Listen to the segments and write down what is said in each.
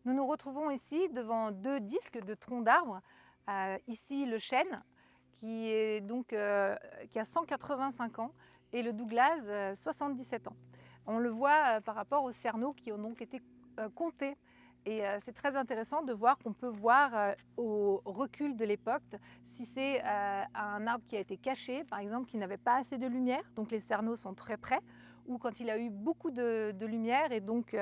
Nous nous retrouvons ici devant deux disques de troncs d'arbres. Ici le chêne qui a 185 ans et le Douglas 77 ans. On le voit par rapport aux cerneaux qui ont donc été comptés. Et c'est très intéressant de voir qu'on peut voir au recul de l'époque si c'est un arbre qui a été caché, par exemple, qui n'avait pas assez de lumière, donc les cerneaux sont très près, ou quand il a eu beaucoup de lumière et donc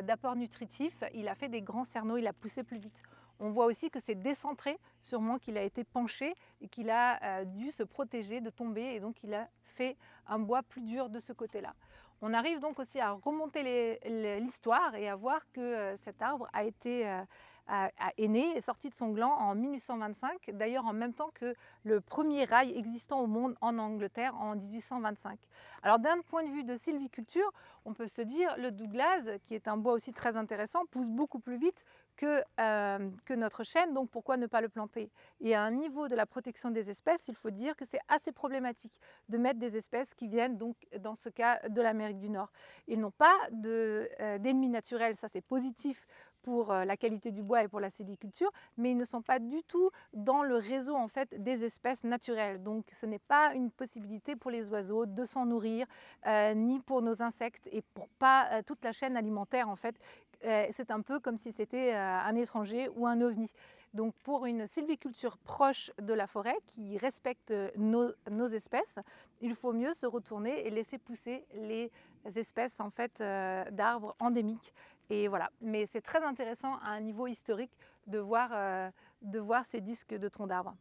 d'apport nutritif, il a fait des grands cerneaux, il a poussé plus vite. On voit aussi que c'est décentré, sûrement qu'il a été penché et qu'il a dû se protéger de tomber et donc il a fait un bois plus dur de ce côté-là. On arrive donc aussi à remonter l'histoire et à voir que cet arbre est né et sorti de son gland en 1825, d'ailleurs en même temps que le premier rail existant au monde en Angleterre en 1825. Alors d'un point de vue de sylviculture, on peut se dire le Douglas, qui est un bois aussi très intéressant, pousse beaucoup plus vite que notre chêne, donc pourquoi ne pas le planter? Et à un niveau de la protection des espèces, il faut dire que c'est assez problématique de mettre des espèces qui viennent donc dans ce cas de l'Amérique du Nord. Ils n'ont pas d'ennemis naturels, ça c'est positif pour la qualité du bois et pour la sylviculture, mais ils ne sont pas du tout dans le réseau en fait des espèces naturelles. Donc ce n'est pas une possibilité pour les oiseaux de s'en nourrir, ni pour nos insectes et pour pas toute la chaîne alimentaire en fait. C'est un peu comme si c'était un étranger ou un ovni. Donc pour une sylviculture proche de la forêt qui respecte nos espèces, il faut mieux se retourner et laisser pousser les espèces en fait d'arbres endémiques. Et voilà. Mais c'est très intéressant à un niveau historique de voir ces disques de troncs d'arbres.